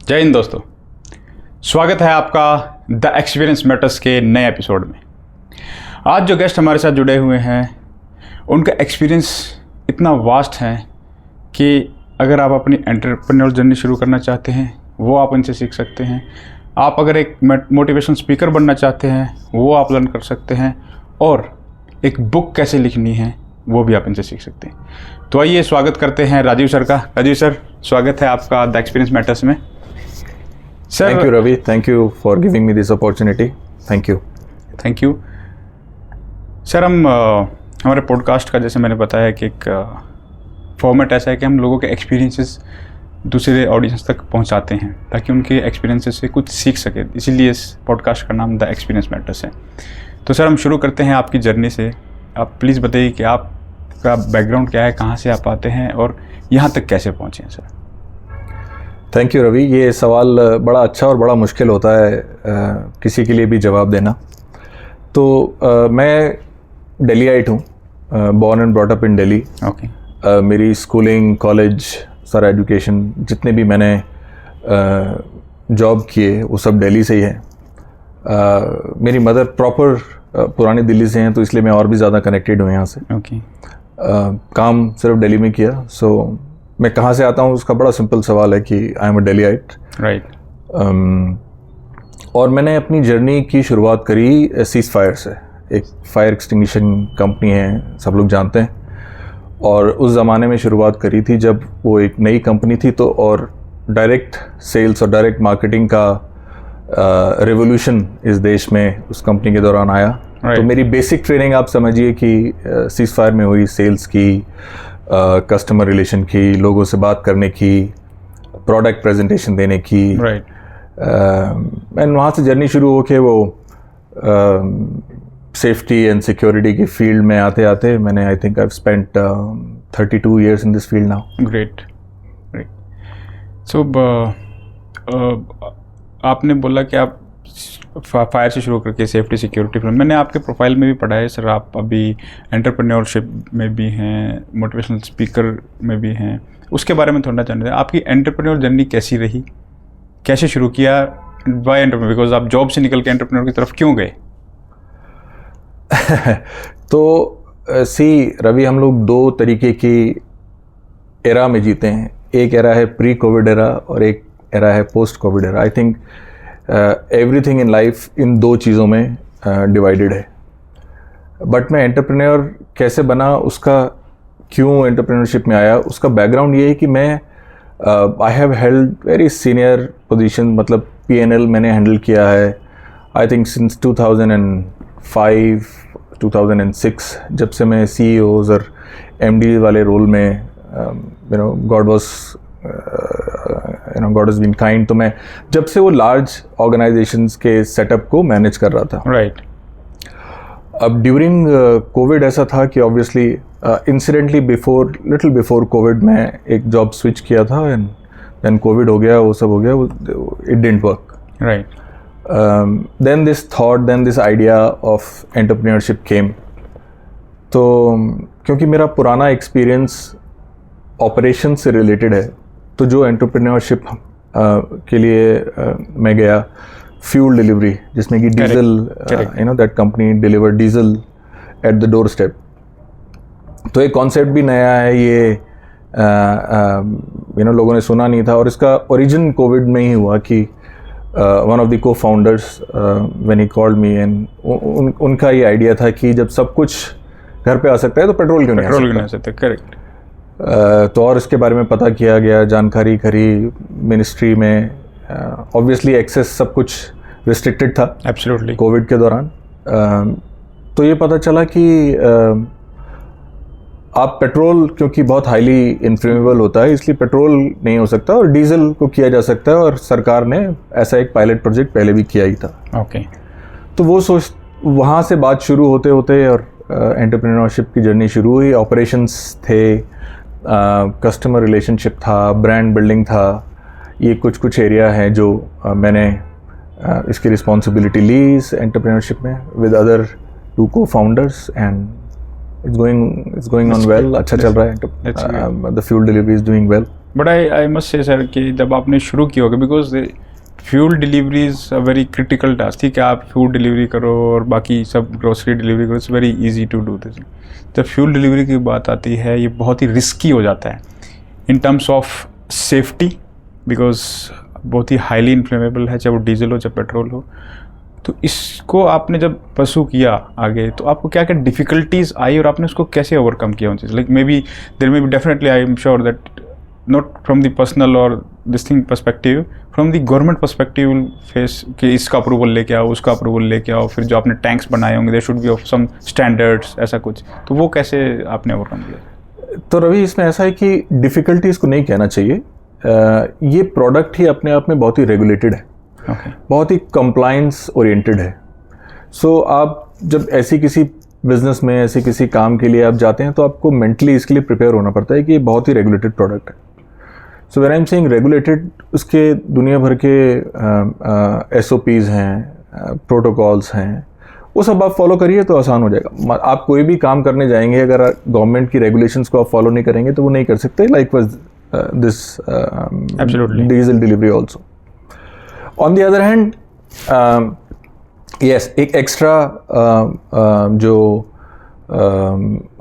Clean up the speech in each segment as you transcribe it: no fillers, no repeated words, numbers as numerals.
जय हिंद दोस्तों, स्वागत है आपका द एक्सपीरियंस मैटर्स के नए एपिसोड में। आज जो गेस्ट हमारे साथ जुड़े हुए हैं उनका एक्सपीरियंस इतना वास्ट है कि अगर आप अपनी एंटरप्रेन्योर जर्नी शुरू करना चाहते हैं वो आप इनसे सीख सकते हैं। आप अगर एक मोटिवेशन स्पीकर बनना चाहते हैं वो आप लर्न कर सकते हैं, और एक बुक कैसे लिखनी है वो भी आप इनसे सीख सकते हैं। तो आइए स्वागत करते हैं राजीव सर का। राजीव सर, स्वागत है आपका द एक्सपीरियंस मैटर्स में। Sir, thank you Ravi, thank you for giving me this opportunity. Thank you sir. हमारे पॉडकास्ट का, जैसे मैंने बताया, कि एक फॉर्मेट ऐसा है कि हम लोगों के एक्सपीरियंसेस दूसरे ऑडियंस तक पहुंचाते हैं ताकि उनके एक्सपीरियंसेस से कुछ सीख सके। इसीलिए इस पॉडकास्ट का नाम द एक्सपीरियंस मैटर्स है। तो सर, हम शुरू करते हैं आपकी जर्नी से। आप प्लीज़ बताइए कि आपका बैकग्राउंड क्या है, कहाँ से आप आते हैं और यहाँ तक कैसे पहुँचे हैं सर। Thank you Ravi. ये सवाल बड़ा अच्छा और बड़ा मुश्किल होता है किसी के लिए भी जवाब देना। तो मैं दिल्लीइट हूँ, born and brought up in Delhi. Okay. मेरी स्कूलिंग, कॉलेज, सारा एजुकेशन, जितने भी मैंने जॉब किए वो सब दिल्ली से ही है। मेरी मदर प्रॉपर पुरानी दिल्ली से हैं, तो इसलिए मैं और भी ज़्यादा कनेक्टेड हूँ यहाँ से। ओके। काम सिर्फ दिल्ली में किया। सो मैं कहाँ से आता हूँ उसका बड़ा सिंपल सवाल है कि आई एम अ दिल्लीइट। राइट। और मैंने अपनी जर्नी की शुरुआत करी सीज फायर से। एक फायर एक्सटिंग्विशन कंपनी है, सब लोग जानते हैं। और उस ज़माने में शुरुआत करी थी जब वो एक नई कंपनी थी, तो और डायरेक्ट सेल्स और डायरेक्ट मार्केटिंग का रेवोल्यूशन इस देश में उस कंपनी के दौरान आया। Right. तो मेरी बेसिक ट्रेनिंग आप समझिए कि सीज फायर में हुई, सेल्स की, कस्टमर रिलेशन की, लोगों से बात करने की, प्रोडक्ट प्रेजेंटेशन देने की। राइट। एंड वहाँ से जर्नी शुरू होके वो सेफ्टी एंड सिक्योरिटी की फील्ड में आते आते मैंने I think I have spent 32 years in this field now. Great. So आपने बोला कि आप फायर से शुरू करके सेफ्टी सिक्योरिटी फिल्म, मैंने आपके प्रोफाइल में भी पढ़ा है सर, आप अभी एंटरप्रेन्योरशिप में भी हैं, मोटिवेशनल स्पीकर में भी हैं। उसके बारे में थोड़ा जानते हैं, आपकी एंटरप्रेन्योर जर्नी कैसी रही, कैसे शुरू किया, बाय एंटरप्रेन्योर, बिकॉज आप जॉब से निकल के एंटरप्रेन्योर की तरफ क्यों गए? तो रवि, हम लोग दो तरीके की एरा में जीते हैं। एक एरा है प्री कोविड एरा और एक एरा है post Covid era. I think everything in life in दो चीज़ों में डिवाइडेड है। बट मैं एंटरप्रेन्योर कैसे बना, उसका क्यों एंटरप्रेन्योरशिप में आया, उसका बैकग्राउंड ये है कि मैं I have held very senior position, मतलब P&L मैंने हैंडल किया है आई थिंक सिंस 2005 2006, जब से मैं CEOs और MD वाले रोल में गॉड हैज़ बीन काइंड। तो मैं जब से वो लार्ज ऑर्गेनाइजेशंस के सेटअप को मैनेज कर रहा था। राइट। अब ड्यूरिंग कोविड ऐसा था कि obviously incidentally little before Covid मैं एक जॉब स्विच किया था, एंड देन कोविड हो गया, वो सब हो गया, it didn't work. Right. Then this idea of entrepreneurship came. तो क्योंकि मेरा पुराना एक्सपीरियंस ऑपरेशन से रिलेटेड है, तो जो एंटरप्रेन्योरशिप के लिए मैं गया, फ्यूल डिलीवरी, जिसमें कि diesel, that company deliver diesel at the door step. तो एक कॉन्सेप्ट भी नया है, ये लोगों ने सुना नहीं था। और इसका ओरिजिन कोविड में ही हुआ कि वन ऑफ द को founders when he called me, and उनका ये आइडिया था कि जब सब कुछ घर पे आ सकता है तो पेट्रोल क्यों नहीं आ सकता। करेक्ट। तो और इसके बारे में पता किया गया, जानकारी करी मिनिस्ट्री में। ऑब्वियसली एक्सेस सब कुछ रिस्ट्रिक्टेड था एब्सोल्युटली कोविड के दौरान। तो ये पता चला कि आप पेट्रोल, क्योंकि बहुत हाईली इन्फ्लेमेबल होता है, इसलिए पेट्रोल नहीं हो सकता और डीजल को किया जा सकता है। और सरकार ने ऐसा एक पायलट प्रोजेक्ट पहले भी किया ही था। ओके। तो वो वहाँ से बात शुरू होते होते और एंटरप्रेन्योरशिप की जर्नी शुरू हुई। ऑपरेशंस थे, कस्टमर रिलेशनशिप था, ब्रांड बिल्डिंग था। ये कुछ एरिया हैं जो मैंने इसकी रिस्पॉन्सिबिलिटी ली इस एंटरप्रेन्योरशिप में with other 2 co-founders, and it's going on well. अच्छा चल रहा है। The fuel delivery is doing well. But I must say sir कि जब आपने शुरू किया होगा, because fuel delivery is a very critical task. ठीक है, आप फूड डिलीवरी करो और बाकी सब ग्रोसरी डिलीवरी करो, it's very easy to do this. जब फ्यूल डिलीवरी की बात आती है, ये बहुत ही रिस्की हो जाता है in terms of safety, because बहुत ही हाईली इन्फ्लेमेबल है, चाहे वो डीजल हो चाहे पेट्रोल हो। तो इसको आपने जब परसू किया आगे, तो आपको क्या क्या डिफ़िकल्टीज आई और आपने उसको कैसे ओवरकम किया उन चीज़? Like maybe there may be definitely, I am sure that not from the personal और this thing perspective, from the government perspective face कि इसका अप्रूवल लेके आओ, उसका अप्रूवल लेके आओ, फिर जो आपने टैंक्स बनाए होंगे there should be of some standards, ऐसा कुछ। तो वो कैसे आपने ओवरकम किया? तो रवि, इसमें ऐसा है कि डिफ़िकल्टीज़ को नहीं कहना चाहिए। ये प्रोडक्ट ही अपने आप में बहुत ही रेगुलेटेड है, बहुत ही कंप्लायंस ओरिएंटेड है। सो आप जब ऐसी किसी बिजनेस में, ऐसे किसी काम के लिए आप जाते हैं, तो आपको मेंटली इसके लिए प्रिपेयर होना पड़ता है कि ये बहुत ही रेगुलेटेड प्रोडक्ट है। So when I am saying regulated, उसके दुनिया भर के SOPs हैं, प्रोटोकॉल्स हैं, वो सब आप फॉलो करिए तो आसान हो जाएगा। आप कोई भी काम करने जाएंगे, अगर गवर्नमेंट की रेगुलेशंस को आप फॉलो नहीं करेंगे तो वो नहीं कर सकते। Like was this diesel delivery also. On the other hand, yes, एक एक्स्ट्रा जो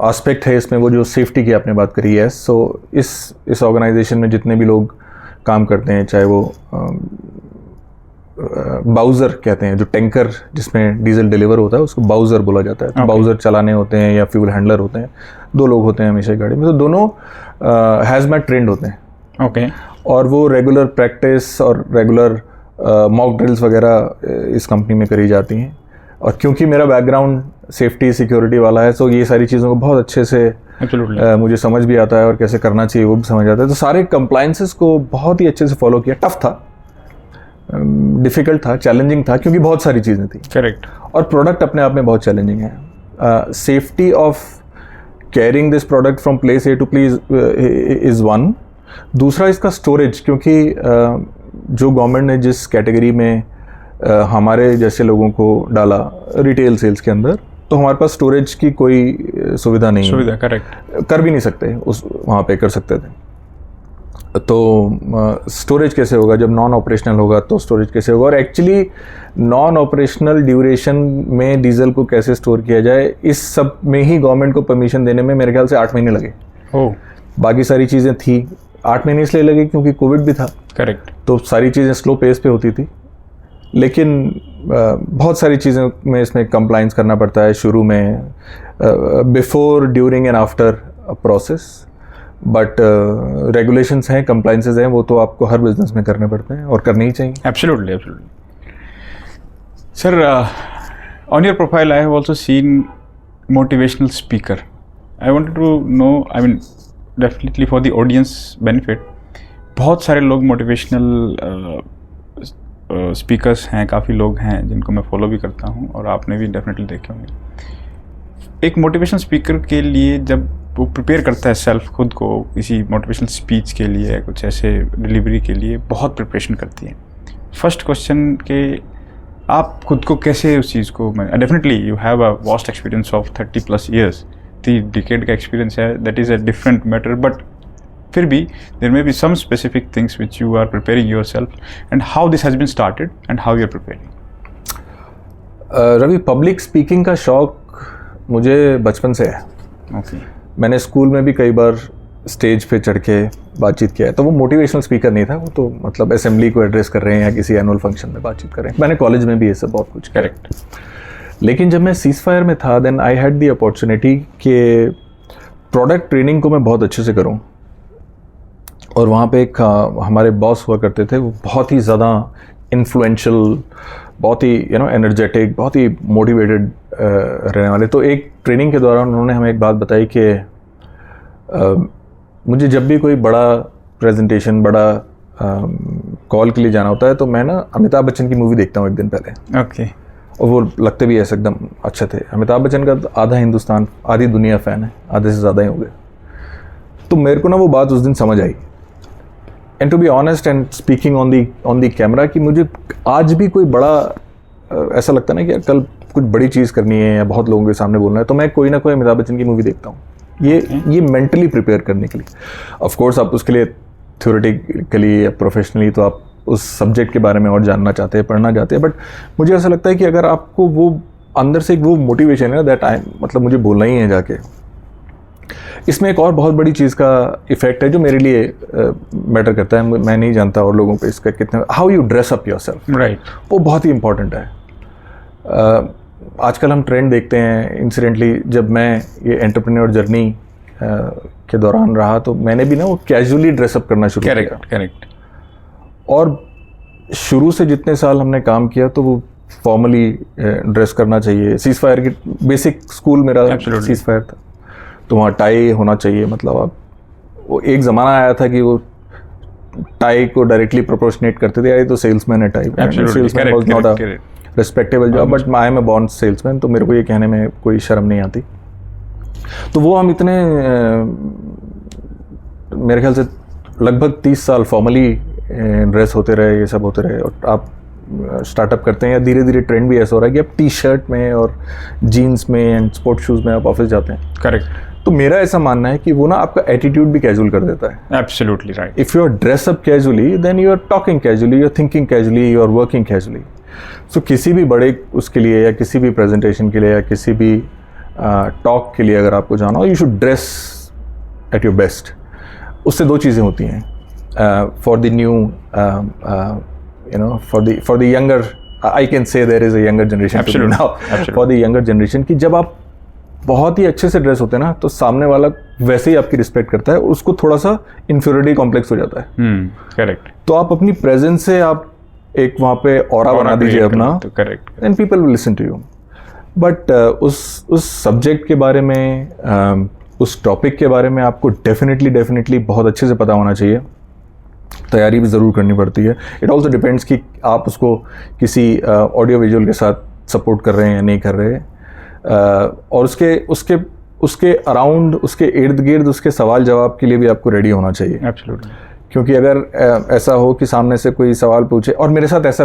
एस्पेक्ट है इसमें, वो जो सेफ्टी की आपने बात करी है। सो इस ऑर्गेनाइजेशन में जितने भी लोग काम करते हैं, चाहे वो बाउज़र कहते हैं, जो टैंकर जिसमें डीजल डिलीवर होता है उसको बाउज़र बोला जाता है। तो बाउज़र चलाने होते हैं या फ्यूल हैंडलर होते हैं, 2 लोग होते हैं हमेशा गाड़ी में, तो दोनों हैज़मैट ट्रेंड होते हैं। ओके। और वो रेगुलर प्रैक्टिस और रेगुलर मॉक ड्रिल्स वगैरह इस कंपनी में करी जाती हैं। और क्योंकि मेरा बैकग्राउंड सेफ्टी सिक्योरिटी वाला है, तो ये सारी चीज़ों को बहुत अच्छे से मुझे समझ भी आता है और कैसे करना चाहिए वो भी समझ आता है। तो सारे कंप्लायंसेस को बहुत ही अच्छे से फॉलो किया। टफ था, डिफ़िकल्ट था, चैलेंजिंग था, क्योंकि बहुत सारी चीज़ें थी। करेक्ट। और प्रोडक्ट अपने आप में बहुत चैलेंजिंग है। Safety of carrying this product from place A to place is one. दूसरा इसका स्टोरेज, क्योंकि जो गवर्नमेंट ने जिस कैटेगरी में हमारे जैसे लोगों को डाला रिटेल सेल्स के अंदर, तो हमारे पास स्टोरेज की कोई सुविधा नहीं है। करेक्ट। कर भी नहीं सकते, उस वहाँ पे कर सकते थे। तो स्टोरेज कैसे होगा? जब नॉन ऑपरेशनल होगा तो स्टोरेज कैसे होगा? और एक्चुअली नॉन ऑपरेशनल ड्यूरेशन में डीजल को कैसे स्टोर किया जाए, इस सब में ही गवर्नमेंट को परमिशन देने में मेरे ख्याल से 8 महीने लगे। बाकी सारी चीज़ें थी, 8 महीने इसलिए लगे क्योंकि कोविड भी था। करेक्ट। तो सारी चीज़ें स्लो पेस पे होती थी, लेकिन बहुत सारी चीज़ें में इसमें कंप्लायंस करना पड़ता है शुरू में, before, during and after process. But regulations हैं, कंप्लायंसेस हैं, वो तो आपको हर बिजनेस में करने पड़ते हैं और करने ही चाहिए। Absolutely, absolutely. Sir, on your profile I have also seen motivational speaker. I wanted to know, I mean definitely for the audience benefit, बहुत सारे लोग मोटिवेशनल स्पीकर्स हैं, काफ़ी लोग हैं जिनको मैं फॉलो भी करता हूं और आपने भी डेफिनेटली देखे होंगे। एक मोटिवेशनल स्पीकर के लिए जब वो प्रिपेयर करता है सेल्फ, खुद को किसी मोटिवेशनल स्पीच के लिए, कुछ ऐसे डिलीवरी के लिए बहुत प्रिपरेशन करती है। फर्स्ट क्वेश्चन के आप खुद को कैसे उस चीज़ को, definitely you have a vast experience of 30+ years, 3 decade का एक्सपीरियंस है, that is a different matter, but फिर भी there may be some specific things which you are preparing yourself, and how this has been started and how you are preparing. Ravi, public speaking का शौक मुझे बचपन से है। Okay. मैंने school में भी कई बार स्टेज पे चढ़ के बातचीत किया है। तो वो मोटिवेशनल स्पीकर नहीं था, वो तो मतलब असेंबली को एड्रेस कर रहे हैं या किसी एनुअल फंक्शन में बातचीत कर रहे हैं। मैंने कॉलेज में भी ये सब बहुत कुछ। करेक्ट। लेकिन जब मैं सीज़फायर में था, then I had the opportunity कि प्रोडक्ट ट्रेनिंग को मैं बहुत अच्छे से करूं। और वहाँ पे एक हमारे बॉस हुआ करते थे, वो बहुत ही ज़्यादा इन्फ्लुएंशियल, बहुत ही एनर्जेटिक, बहुत ही मोटिवेटेड रहने वाले। तो एक ट्रेनिंग के दौरान उन्होंने हमें एक बात बताई कि मुझे जब भी कोई बड़ा प्रेजेंटेशन, बड़ा कॉल के लिए जाना होता है, तो मैं ना अमिताभ बच्चन की मूवी देखता हूँ एक दिन पहले। ओके। और वो लगते भी ऐसे एकदम अच्छे थे। अमिताभ बच्चन का आधा हिंदुस्तान, आधी दुनिया फ़ैन है, आधे से ज़्यादा ही हो गए। तो मेरे को ना वो बात उस दिन समझ आई। And to be honest and speaking on the camera, कि मुझे आज भी कोई बड़ा ऐसा लगता है ना कि कल कुछ बड़ी चीज़ करनी है या बहुत लोगों के सामने बोलना है, तो मैं कोई ना कोई अमिताभ बच्चन की मूवी देखता हूँ। ये मेंटली प्रिपेयर करने के लिए। ऑफ कोर्स आप उसके लिए थ्योरेटिकली या प्रोफेशनली तो आप उस सब्जेक्ट के बारे में और जानना चाहते हैं, पढ़ना चाहते हैं, बट मुझे ऐसा लगता है कि अगर आपको वो अंदर से एक वो मोटिवेशन है ना दैट आई मतलब मुझे बोलना ही है जाके। इसमें एक और बहुत बड़ी चीज़ का इफेक्ट है जो मेरे लिए मैटर करता है, मैं नहीं जानता और लोगों पे इसका कितना, how you dress up yourself, right, वो बहुत ही इंपॉर्टेंट है। आजकल हम ट्रेंड देखते हैं। इंसिडेंटली जब मैं ये एंटरप्रेन्योर जर्नी के दौरान रहा तो मैंने भी ना वो कैजुअली ड्रेसअप करना शुरू किया। करेक्ट। और शुरू से जितने साल हमने काम किया तो वो फॉर्मली ड्रेस करना चाहिए। सीज फायर की बेसिक स्कूल मेरा सीज फायर था, तो वहाँ टाई होना चाहिए। मतलब आप वो एक ज़माना आया था कि वो टाई को डायरेक्टली प्रोपोर्शनेट करते थे, यार तो सेल्समैन है tie, salesman was not a respectable job, but I am a born salesman, तो मेरे को ये कहने में कोई शर्म नहीं आती। तो वो हम इतने मेरे ख्याल से लगभग 30 साल फॉर्मली ड्रेस होते रहे, ये सब होते रहे। और आप स्टार्टअप करते हैं या धीरे धीरे ट्रेंड भी ऐसा हो रहा है कि आप टी शर्ट में और जीन्स में एंड स्पोर्ट शूज़ में आप ऑफिस जाते हैं। करेक्ट। तो मेरा ऐसा मानना है कि वो ना आपका एटीट्यूड भी कैजुअल कर देता है। Absolutely right. If you are dress up casually then you are talking casually, you are thinking casually, you are working casually. So किसी भी बड़े उसके लिए या किसी भी प्रेजेंटेशन के लिए या किसी भी टॉक के लिए अगर आपको जाना हो, you should dress at your best. उससे दो चीज़ें होती हैं for the new you know, for the younger, I can say there is a younger generation now, for the younger generation, कि जब आप बहुत ही अच्छे से ड्रेस होते हैं ना तो सामने वाला वैसे ही आपकी रिस्पेक्ट करता है, उसको थोड़ा सा इन्फ्योरिटी कॉम्प्लेक्स हो जाता है। करेक्ट। तो आप अपनी प्रेजेंस से आप एक वहाँ पे ऑरा बना दीजिए अपना, correct, and people will listen to you. But उस सब्जेक्ट के बारे में, उस टॉपिक के बारे में आपको डेफिनेटली बहुत अच्छे से पता होना चाहिए। तैयारी भी ज़रूर करनी पड़ती है। इट ऑल्सो डिपेंड्स कि आप उसको किसी ऑडियो विजुअल के साथ सपोर्ट कर रहे हैं या नहीं कर रहे हैं, और उसके अराउंड, उसके इर्द गिर्द, उसके सवाल जवाब के लिए भी आपको रेडी होना चाहिए। एब्सोल्युटली। क्योंकि अगर ऐसा हो कि सामने से कोई सवाल पूछे, और मेरे साथ ऐसा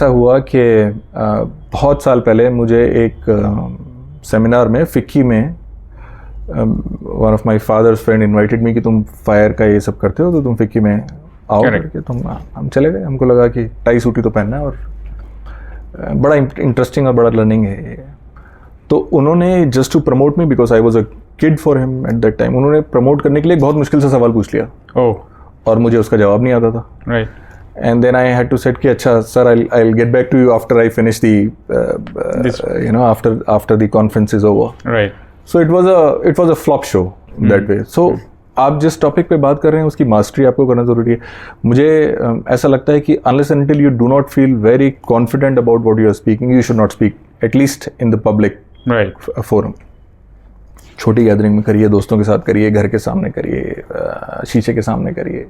हुआ कि बहुत साल पहले मुझे एक सेमिनार में फ़िक्की में one of my father's friend invited मी कि तुम फायर का ये सब करते हो तो तुम फ़िक्की में आओ करके। हम चले गए। हमको लगा कि टाई सूटी तो पहनना है, और बड़ा इंटरेस्टिंग और बड़ा लर्निंग है। तो उन्होंने just to promote me, because I was a kid for him at that time, उन्होंने प्रमोट करने के लिए बहुत मुश्किल से सवाल पूछ लिया। और मुझे उसका जवाब नहीं आता था। Right. And then I had to set कि अच्छा sir, I will get back to you after I finish the you know after the conference is over. Right. So it was a flop show that way. So आप जिस topic पे बात कर रहे हैं उसकी मास्टरी आपको करना ज़रूरी है। मुझे ऐसा लगता है कि unless and until you do not feel very confident about what you are speaking, you should not speak, at least in the public forum. छोटी गैदरिंग में करिए, दोस्तों के साथ करिए, घर के सामने करिए, शीशे के सामने करिए।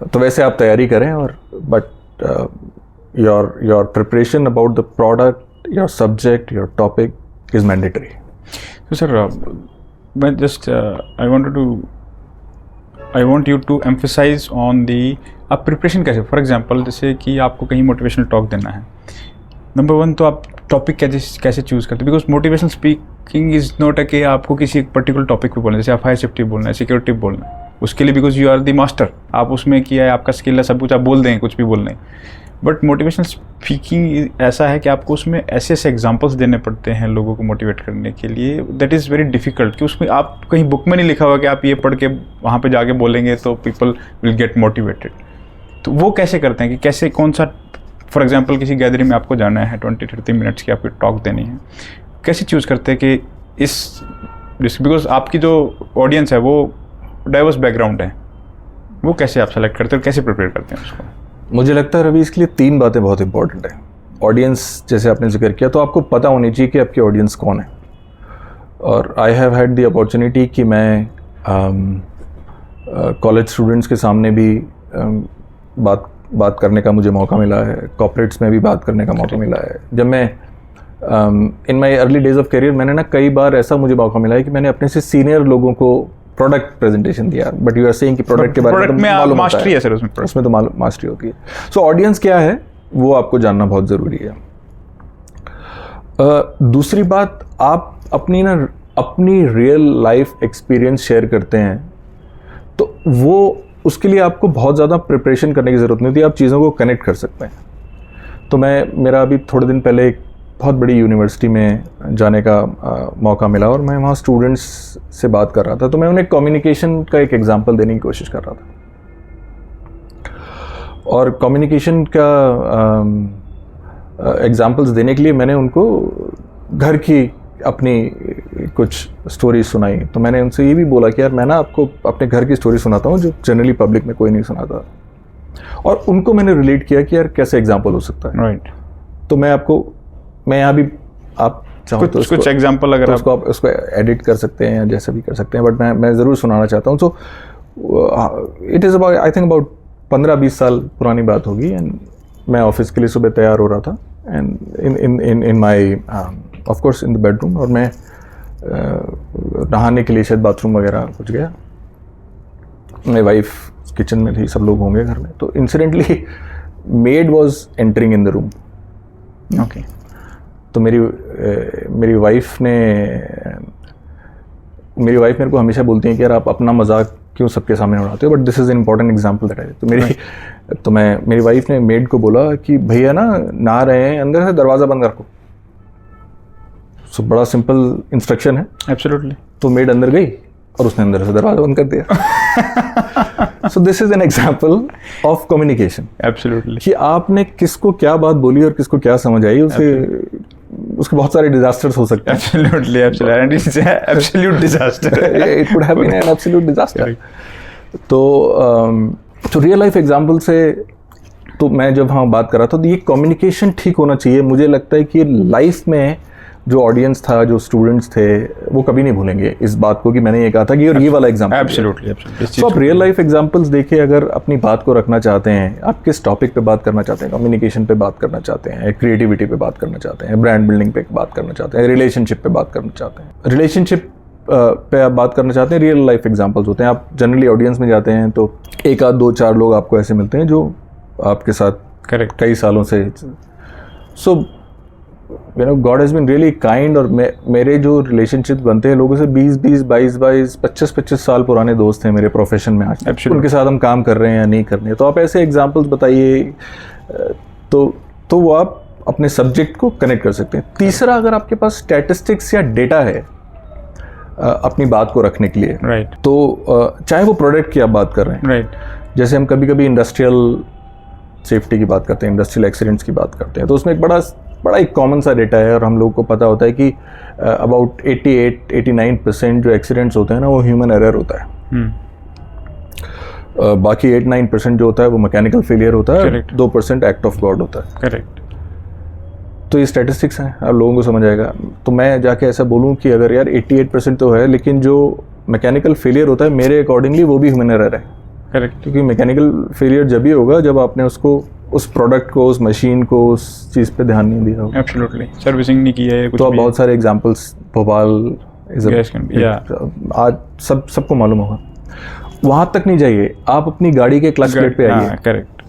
तो वैसे आप तैयारी करें, और but your preparation about the product, your subject, your topic is mandatory. So sir, but just I want you to emphasize on the आप प्रिपरेशन कैसे, फॉर एग्जांपल जैसे कि आपको कहीं मोटिवेशनल टॉक देना है, नंबर वन तो आप टॉपिक कैसे चूज़ करते हैं? Because motivational speaking is not है कि आपको किसी एक पर्टिकुलर टॉपिक पे बोलना है। जैसे आप फायर सेफ्टी बोलना है, सिक्योरिटी बोलना है, उसके लिए because you are the master, आप उसमें किया है, आपका स्किल है, सब कुछ आप बोल दें, कुछ भी बोल दें। बट मोटिवेशनल स्पीकिंग ऐसा है कि आपको उसमें ऐसे ऐसे एग्जांपल्स देने पड़ते हैं लोगों को मोटिवेट करने के लिए, दैट इज़ वेरी डिफिकल्ट। कि उसमें आप कहीं बुक में नहीं लिखा हुआ कि आप ये पढ़ के वहाँ पे जाके बोलेंगे तो पीपल विल गेट मोटिवेटेड। तो वो कैसे करते हैं कि कैसे, कौन सा, फॉर एग्जांपल किसी गैदरिंग में आपको जाना है, 20-30 मिनट्स की आपकी टॉक देनी है, कैसे चूज़ करते हैं कि इस, बिकॉज आपकी जो ऑडियंस है वो डाइवर्स बैकग्राउंड है, वो कैसे आप सेलेक्ट करते हैं, कैसे प्रिपेयर करते हैं उसको? मुझे लगता है रवि, इसके लिए 3 बातें बहुत इंपॉर्टेंट हैं। ऑडियंस जैसे आपने जिक्र किया, तो आपको पता होनी चाहिए कि आपकी ऑडियंस कौन है। और I have had the opportunity कि मैं कॉलेज स्टूडेंट्स के सामने भी बात करने का मुझे मौका मिला है, कॉर्पोरेट्स में भी बात करने का मौका मिला है। जब मैं in my early days of career, मैंने ना कई बार ऐसा मुझे मौका मिला है कि मैंने अपने से सीनियर लोगों को प्रोडक्ट प्रेजेंटेशन दिया। बट यू आर सेइंग कि प्रोडक्ट के बारे में तो मालूम मास्टरी है सर, उसमें तो मास्टरी होती है। सो ऑडियंस क्या है वो आपको जानना बहुत ज़रूरी है। दूसरी बात, आप अपनी रियल लाइफ एक्सपीरियंस शेयर करते हैं वो उसके लिए आपको बहुत ज़्यादा प्रिपरेशन करने की ज़रूरत नहीं होती, आप चीज़ों को कनेक्ट कर सकते हैं। तो मेरा अभी थोड़े दिन पहले एक बहुत बड़ी यूनिवर्सिटी में जाने का मौका मिला और मैं वहाँ स्टूडेंट्स से बात कर रहा था, तो मैं उन्हें कम्युनिकेशन का एक एग्जांपल देने की कोशिश कर रहा था। और कम्युनिकेशन का एग्जांपल्स देने के लिए मैंने उनको घर की अपनी कुछ स्टोरी सुनाई। तो मैंने उनसे ये भी बोला कि यार मैं ना आपको अपने घर की स्टोरी सुनाता हूँ जो जनरली पब्लिक में कोई नहीं सुनाता, और उनको मैंने रिलेट किया कि यार कैसे एग्जांपल हो सकता है। राइट। तो मैं यहाँ भी, आप चाहो तो कुछ एग्जांपल अगर तो आप उसको एडिट कर सकते हैं या जैसा भी कर सकते हैं, बट मैं ज़रूर सुनाना चाहता हूँ। So it is about, I think about 15-20 साल पुरानी बात होगी। एंड मैं ऑफिस के लिए सुबह तैयार हो रहा था, and in my of course in the bedroom, और मैं नहाने के लिए शायद बाथरूम वगैरह कुछ गया। मेरी वाइफ किचन में थी, सब लोग होंगे घर में। तो incidentally made was entering in the room. Okay. तो मेरी वाइफ मेरे को हमेशा बोलती हैं कि यार आप अपना मजाक क्यों सबके सामने उड़ाते हो, but this is an important example that I. तो मेरी वाइफ ने मेड को बोला कि भैया ना नहा रहे हैं, अंदर से दरवाज़ा बंद रखो। सो बड़ा सिंपल इंस्ट्रक्शन है। एब्सोल्युटली। तो मेड अंदर गई और उसने अंदर से दरवाज़ा बंद कर दिया। So this is an example of communication. Absolutely. कि आपने किसको क्या बात बोली और किसको क्या समझ आई, उसके बहुत सारे डिजास्टर्स हो सकते हैं। Absolutely, absolute disaster. It could have been an absolute disaster. तो रियल लाइफ एग्जांपल से तो मैं जब हाँ बात कर रहा था, तो ये कम्युनिकेशन ठीक होना चाहिए। मुझे लगता है कि लाइफ में जो ऑडियंस था, जो स्टूडेंट्स थे, वो कभी नहीं भूलेंगे इस बात को कि मैंने ये कहा था कि और ये वाला एग्जांपल। एब्सोल्युटली। तो आप रियल लाइफ एग्जांपल्स देखिए, अगर अपनी बात को रखना चाहते हैं, आप किस टॉपिक पे बात करना चाहते हैं, कम्युनिकेशन पे बात करना चाहते हैं, क्रिएटिविटी पे बात करना चाहते हैं, ब्रांड बिल्डिंग पे बात करना चाहते हैं, रिलेशनशिप पे बात करना चाहते हैं, रिलेशनशिप पे आप बात करना चाहते हैं, रियल लाइफ एग्जांपल्स होते हैं। आप जनरली ऑडियंस में जाते हैं तो 1 आध 2 4 लोग आपको ऐसे मिलते हैं जो आपके साथ करेक्ट कई सालों से। So you know God has been really kind. और मेरे जो रिलेशनशिप बनते हैं लोगों से 20-20, 22-22, 25-25 साल पुराने दोस्त हैं मेरे प्रोफेशन में आज। उनके साथ हम काम कर रहे हैं या नहीं कर रहे हैं। तो आप ऐसे एग्जांपल्स बताइए तो वो आप अपने सब्जेक्ट को कनेक्ट कर सकते हैं। तीसरा, अगर आपके पास स्टैटिस्टिक्स या डेटा है अपनी बात को रखने के लिए, राइट, तो चाहे वो प्रोडक्ट की आप बात कर रहे हैं, राइट, जैसे हम कभी कभी इंडस्ट्रियल सेफ्टी की बात करते हैं, इंडस्ट्रियल एक्सीडेंट्स की बात करते हैं, तो उसमें एक बड़ा एक कॉमन सा डेटा है और हम लोगों को पता होता है कि अबाउट 88-89% जो एक्सीडेंट्स होते हैं ना, वो ह्यूमन एरर होता है। बाकी 8-9% जो होता है वो मैकेनिकल फेलियर होता है। Correct. 2% एक्ट ऑफ गॉड होता है। करेक्ट। तो ये स्टैटिस्टिक्स हैं, आप लोगों को समझ आएगा। तो मैं जाके ऐसा बोलूँ कि अगर यार 88% तो है, लेकिन जो मैकेनिकल फेलियर होता है मेरे अकॉर्डिंगली वो भी ह्यूमन एरर है। करेक्ट। क्योंकि मैकेनिकल फेलियर जब भी होगा जब आपने उसको, उस प्रोडक्ट को, उस मशीन को, उस चीज़ पे ध्यान नहीं दिया होगा। एब्सोल्युटली, सर्विसिंग नहीं की है कुछ। तो आप बहुत सारे एग्जांपल्स, भोपाल आज सबको मालूम होगा। वहाँ तक नहीं जाइए, आप अपनी गाड़ी के क्लच प्लेट पे आइए, करेक्ट,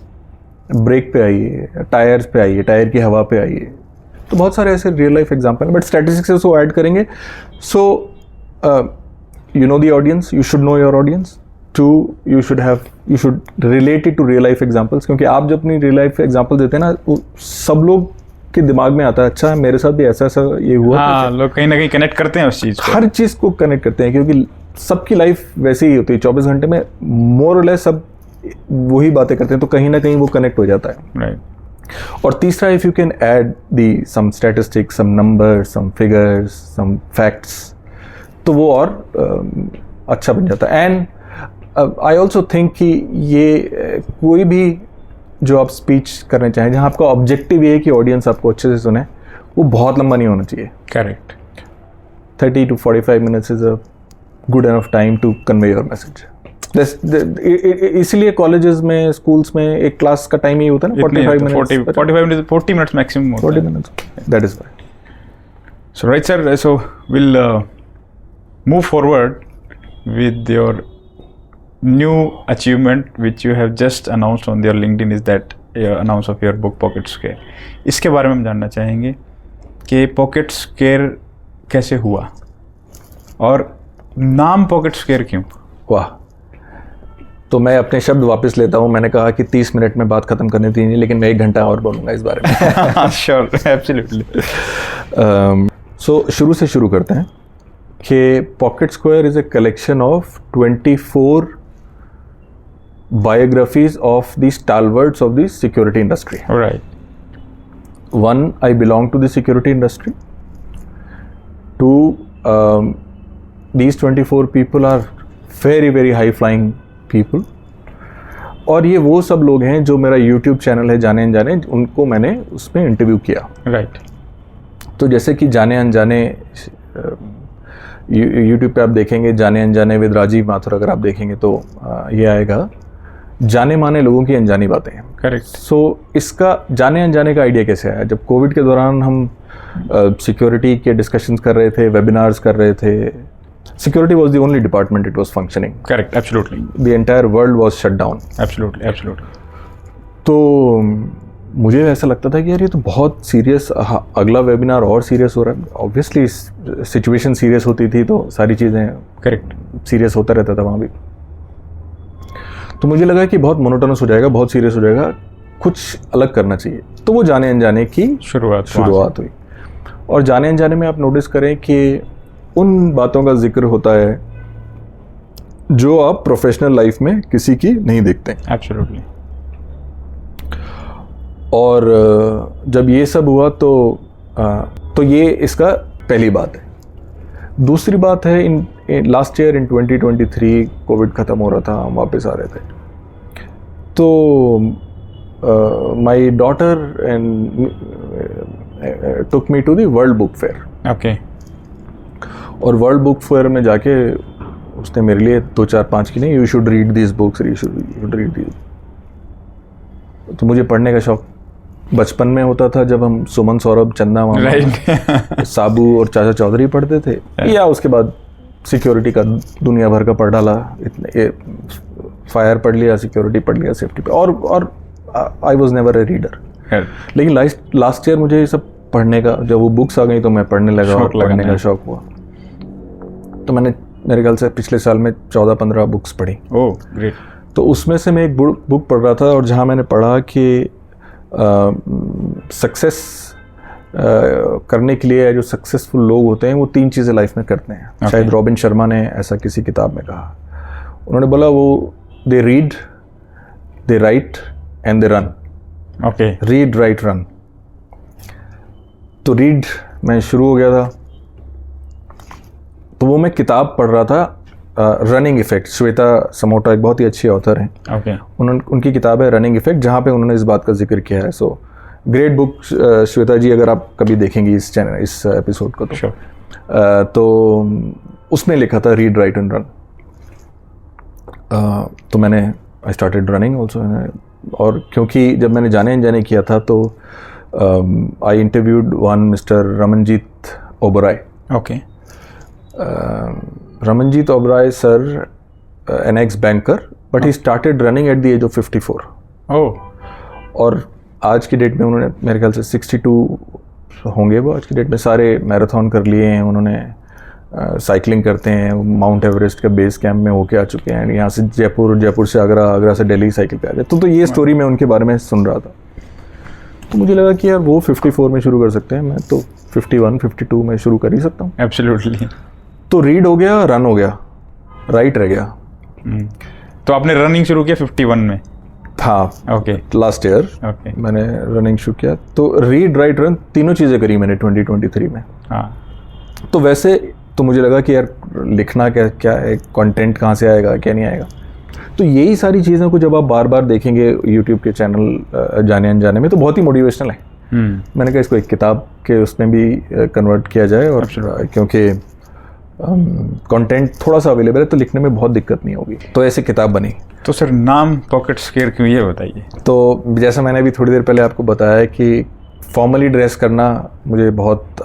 ब्रेक पे आइए, टायर्स पे आइए, टायर की हवा पे आइए। तो बहुत सारे ऐसे रियल लाइफ एग्जांपल हैं, बट स्टैटिस्टिक्स से उसको ऐड करेंगे। सो you know the audience, you should know your audience. 2, you should relate it to real life examples, क्योंकि आप जब अपनी रियल लाइफ एग्जांपल देते हैं ना, वो सब लोग के दिमाग में आता है, अच्छा मेरे साथ भी ऐसा ये हुआ। हाँ, लोग कहीं ना कहीं कनेक्ट करते हैं उस चीज़ को, हर चीज़ को कनेक्ट करते हैं, क्योंकि सबकी लाइफ वैसे ही होती है। 24 घंटे में मोर और लेस सब वही बातें करते हैं, तो कहीं ना कहीं वो कनेक्ट हो जाता है। राइट। और तीसरा, if you can add some statistics, some numbers, some figures, some facts, तो वो और अच्छा बन जाता है। एंड आई ऑल्सो थिंक कि ये कोई भी जो आप स्पीच करने चाहें, जहाँ आपका ऑब्जेक्टिव ये है कि ऑडियंस आपको अच्छे से सुने, वो बहुत लंबा नहीं होना चाहिए। Correct. 30 to 45 minutes is a good enough time to convey your message. इसीलिए कॉलेजेस में, स्कूल्स में एक क्लास का टाइम ही होता है ना, 40 minutes maximum. 40 minutes, that is why. So right sir, so we'll move forward with your new achievement which you have just announced on your LinkedIn, is that announce of your book Pocket Square। इसके बारे में हम जानना चाहेंगे कि pocket square कैसे हुआ और नाम पॉकेट स्क्वायर क्यों? वाह, तो मैं अपने शब्द वापस लेता हूँ। मैंने कहा कि 30 मिनट में बात खत्म करनी थी, लेकिन मैं 1 घंटा और बोलूँगा इस बारे में। Sure, absolutely. सो शुरू से शुरू करते हैं कि pocket square is a collection of 24 biographies of the stalwarts of the security industry. Right. One, I belong to the security industry. Two, these 24 people are very very high flying people. और ये वो सब लोग हैं जो मेरा YouTube channel है जाने अनजाने, उनको मैंने उसमें इंटरव्यू किया। Right. तो जैसे कि जाने अनजाने YouTube पे आप देखेंगे जाने अनजाने विद राजीव माथुर, अगर आप देखेंगे तो ये आएगा जाने माने लोगों की अनजानी बातें। करेक्ट। सो इसका जाने अनजाने का आइडिया कैसे आया? जब कोविड के दौरान हम सिक्योरिटी के डिस्कशंस कर रहे थे, वेबिनार्स कर रहे थे, security was the only department it was functioning. Correct, absolutely. The entire world was shut down. Absolutely, absolutely. तो मुझे ऐसा लगता था कि यार ये तो बहुत सीरियस, अगला वेबिनार और सीरियस हो रहा है। ऑब्वियसली सिचुएशन सीरियस होती थी तो सारी चीज़ें करेक्ट सीरियस होता रहता था वहाँ भी। तो मुझे लगा कि बहुत मोनोटोनस हो जाएगा, बहुत सीरियस हो जाएगा, कुछ अलग करना चाहिए। तो वो जाने अनजाने की शुरुआत हुई। और जाने अनजाने में आप नोटिस करें कि उन बातों का जिक्र होता है जो आप प्रोफेशनल लाइफ में किसी की नहीं देखते। एब्सोल्युटली। और जब ये सब हुआ तो ये इसका पहली बात है। दूसरी बात है, in last year in 2023 Covid ख़त्म हो रहा था, हम वापस आ रहे थे, तो my daughter and took me to the world book fair. Okay. और वर्ल्ड बुक फेयर में जाके उसने मेरे लिए 2 4 5 की नहीं, you should read this books, you should read this. तो मुझे पढ़ने का शौक बचपन में होता था, जब हम सुमन, सौरभ, चंदा मामा, साबू और चाचा चौधरी पढ़ते थे, या उसके बाद सिक्योरिटी का दुनिया भर का पढ़ डाला, इतने ये फायर पढ़ लिया, सिक्योरिटी पढ़ लिया, सेफ्टी पे, और I was never a reader. लेकिन लास्ट ईयर मुझे ये सब पढ़ने का, जब वो बुक्स आ गई तो मैं पढ़ने लगा और पढ़ने का शौक हुआ। तो मैंने मेरे ख्याल से पिछले साल में 14-15 बुक्स पढ़ी। Oh great. तो उसमें से मैं एक बुक पढ़ रहा था, और जहाँ मैंने पढ़ा कि सक्सेस करने के लिए जो सक्सेसफुल लोग होते हैं वो 3 चीज़ें लाइफ में करते हैं। Okay. शायद रॉबिन शर्मा ने ऐसा किसी किताब में कहा। उन्होंने बोला वो they read, they right and they run. Okay. Read, right, run. तो रीड मैं शुरू हो गया था, तो वो मैं किताब पढ़ रहा था, रनिंग इफेक्ट। श्वेता समोटा एक बहुत ही अच्छी ऑथर हैं। ओके। उनकी किताब है रनिंग इफेक्ट, जहाँ पे उन्होंने इस बात का जिक्र किया है। सो ग्रेट बुक श्वेता जी, अगर आप कभी देखेंगी इस चैनल, इस एपिसोड को, तो तो उसमें लिखा था रीड, राइट एंड रन। तो मैंने आई स्टार्टेड रनिंग ऑल्सो। और क्योंकि जब मैंने जाने अनजाने किया था तो I interviewed one mister Ramanjit Oberoi. Okay. Ramanjit Oberoi sir, an ex-banker, but he started running at the age of 54. Oh. और आज की डेट में उन्होंने मेरे ख्याल से 62 होंगे वो आज की डेट में, सारे मैराथन कर लिए हैं उन्होंने, साइकिलिंग करते हैं, माउंट एवरेस्ट के बेस कैंप में होके आ चुके हैं, यहाँ से जयपुर, जयपुर से आगरा, आगरा से दिल्ली साइकिल पे आ गए। तो ये स्टोरी मैं उनके बारे में सुन रहा था, तो मुझे लगा कि यार वो 54 में शुरू कर सकते हैं, मैं तो 51, 52 में शुरू कर ही सकता हूँ। एब्सोल्युटली। तो रीड हो गया, रन हो गया, राइट रह गया। तो आपने रनिंग शुरू किया 51 में? हाँ। ओके। लास्ट ईयर मैंने रनिंग शुरू किया। तो रीड, राइट, रन तीनों चीज़ें करी मैंने 2023 में। हाँ। तो वैसे तो मुझे लगा कि यार लिखना क्या है, कंटेंट कहाँ से आएगा, क्या नहीं आएगा। तो यही सारी चीज़ों को जब आप बार बार देखेंगे यूट्यूब के चैनल जाने अनजाने में, तो बहुत ही मोटिवेशनल है। मैंने कहा इसको एक किताब के उसमें भी कन्वर्ट किया जाए, और क्योंकि कंटेंट थोड़ा सा अवेलेबल है तो लिखने में बहुत दिक्कत नहीं होगी, तो ऐसे किताब बनी। तो सर नाम पॉकेट स्क्वायर क्यों, ये बताइए। तो जैसा मैंने अभी थोड़ी देर पहले आपको बताया है कि फॉर्मली ड्रेस करना मुझे बहुत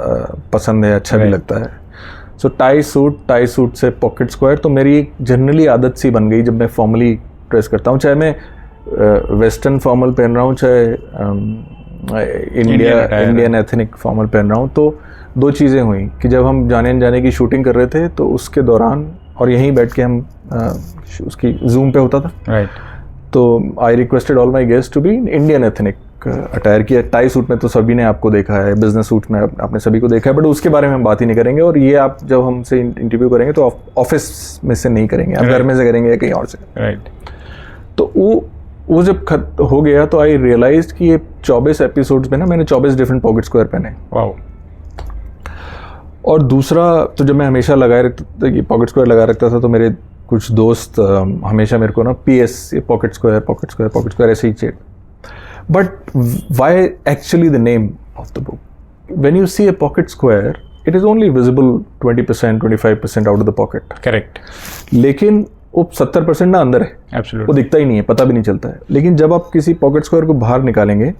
पसंद है, अच्छा भी लगता है। सो टाई सूट से पॉकेट स्क्वायर, तो मेरी एक जनरली आदत सी बन गई जब मैं फॉर्मली ड्रेस करता हूँ, चाहे मैं वेस्टर्न फॉर्मल पहन रहा हूँ, चाहे इंडियन एथनिक फॉर्मल पहन रहा हूँ। तो 2 चीज़ें हुई कि जब हम जाने अनजाने की शूटिंग कर रहे थे तो उसके दौरान और यहीं बैठ के हम उसकी जूम पे होता था। राइट। तो I requested all my guest to be Indian ethnic attire की। टाई सूट में तो सभी ने आपको देखा है, बिजनेस सूट में आपने सभी को देखा है, बट उसके बारे में हम बात ही नहीं करेंगे। और ये आप जब हमसे इंटरव्यू करेंगे तो ऑफिस में से नहीं करेंगे, आप घर में से करेंगे या कहीं और से। राइट। तो वो जब हो गया तो आई रियलाइज कि ये 24 एपिसोड्स में ना मैंने 24 डिफरेंट पॉकेट स्क्वायर पहने। वाओ। और दूसरा तो जब मैं हमेशा लगाए रखता था कि पॉकेट स्क्वायर लगा रखता था, तो मेरे कुछ दोस्त हमेशा मेरे को ना PS ये पॉकेट स्क्वायर ऐसे ही चेट। But why actually the name of the book? When you see a pocket square it is only visible 20% 25% out of the pocket. Correct. लेकिन वो 70% ना अंदर है, एब्सोल्युटली वो दिखता ही नहीं है, पता भी नहीं चलता है। लेकिन जब आप किसी पॉकेट स्क्वायर को बाहर निकालेंगे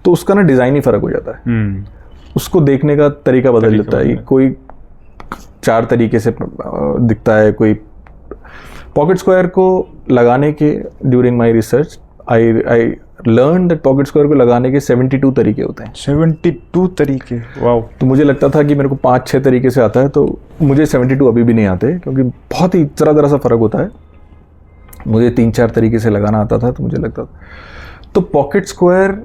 तो उसका ना डिज़ाइन ही फ़र्क हो जाता है। उसको देखने का तरीका बदल जाता है। कोई 4 तरीके से दिखता है। कोई पॉकेट स्क्वायर को लगाने के during my research I learn that pocket square को लगाने के 72 तरीके होते हैं। 72 तरीके। वाओ। तो मुझे लगता था कि मेरे को 5-6 तरीके से आता है, तो मुझे 72 अभी भी नहीं आते, क्योंकि बहुत ही ज़रा सा फ़र्क होता है। मुझे 3-4 तरीके से लगाना आता था, तो मुझे लगता था। तो पॉकेट स्क्वायर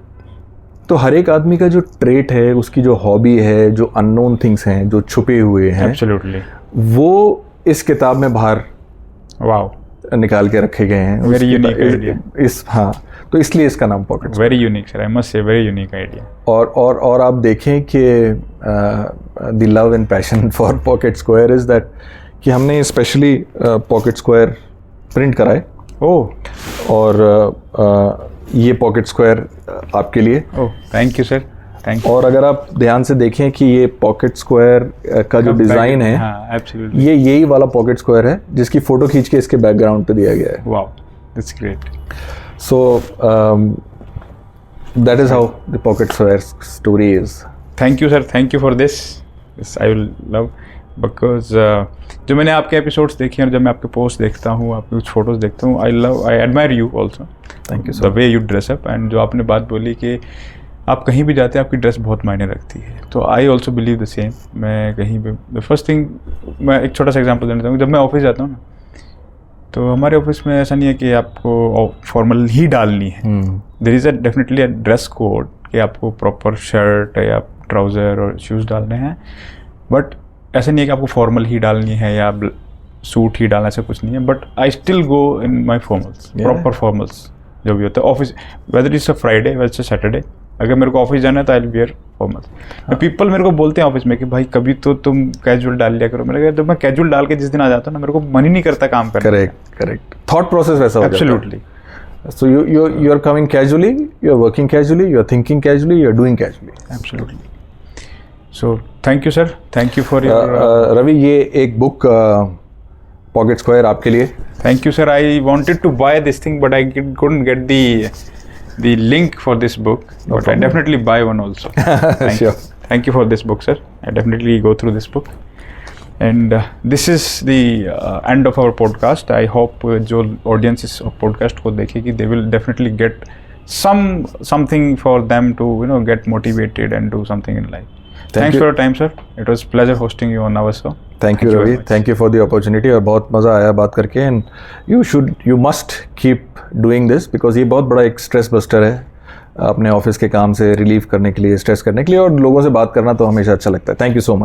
तो हर एक आदमी का जो ट्रेट है, उसकी जो हॉबी है, जो अननोन थिंग्स हैं, जो छुपे हुए हैं, एब्सोल्युटली वो इस किताब में बाहर वाओ निकाल के रखे गए हैं। Very unique idea. हाँ, तो इसलिए इसका नाम पॉकेट। वेरी यूनिक सर, आई मस्ट से वेरी यूनिक आइडिया। और आप देखें कि the love and passion for pocket square is that कि हमने स्पेशली पॉकेट स्क्वायर प्रिंट कराए। और ये पॉकेट स्क्वायर आपके लिए। Oh, thank you sir, thank you. और अगर आप ध्यान से देखें कि ये पॉकेट स्क्वायर का जो डिज़ाइन है, हाँ, एब्सोल्युटली, ये यही वाला पॉकेट स्क्वायर है जिसकी फ़ोटो खींच के इसके बैकग्राउंड पे दिया गया है। Wow, that's great. So that is how the pocket square story is. Thank you sir, thank you for this. This I will love because जो मैंने आपके एपिसोड्स देखे हैं और जब मैं आपके पोस्ट देखता हूँ, आपके कुछ फोटोज़ देखता हूँ, I admire you also. Thank you sir. The way you dress up and जो आपने बात बोली कि आप कहीं भी जाते हैं आपकी ड्रेस बहुत मायने रखती है, तो I also believe the same. मैं कहीं भी the first thing, मैं एक छोटा सा एग्जांपल देना चाहूँगा। जब मैं ऑफिस जाता हूँ ना, तो हमारे ऑफिस में ऐसा नहीं है कि आपको फॉर्मल ही डालनी है। There is definitely a dress code कि आपको प्रॉपर शर्ट या ट्राउज़र और शूज़ डालने हैं, बट ऐसा नहीं है कि आपको फॉर्मल ही डालनी है या सूट ही डालना, ऐसा कुछ नहीं है। But I still go in my formals, proper formals जो भी होता है office, whether it's a Friday whether it's a Saturday. अगर मेरे को ऑफिस जाना है तो I will wear formal. People मेरे को बोलते हैं ऑफिस में कि भाई कभी तो तुम कैजुअल डाल लिया करो। मैंने कहा जब मैं कैजुअल डाल के जिस दिन आ जाता हूँ ना, मेरे को मन ही नहीं करता काम करने। करेक्ट थॉट प्रोसेस वैसा हो जाता है। Absolutely. So you are coming casually, you are working casually, you are thinking casually, you are doing casually. Absolutely. So thank you sir, thank you for your Ravi, ये एक बुक पॉकेट स्क्वायर आपके लिए। Thank you sir, I wanted to buy this thing but I couldn't get the link for this book, No but problem. I definitely buy one also. Sure. Thank you for this book sir, I definitely go through this book. And this is the end of our podcast. I hope जो audience इस podcast को देखेगी, they will definitely get something for them to get motivated and do something in life. Thanks for your time sir. It was pleasure hosting you on our show. Thank you Ravi. Thank you for the opportunity. और बहुत मज़ा आया बात करके। And you must keep doing this because ये बहुत बड़ा एक स्ट्रेस बस्टर है, अपने ऑफिस के काम से रिलीव करने के लिए, स्ट्रेस करने के लिए, और लोगों से बात करना तो हमेशा अच्छा लगता है। Thank you so much.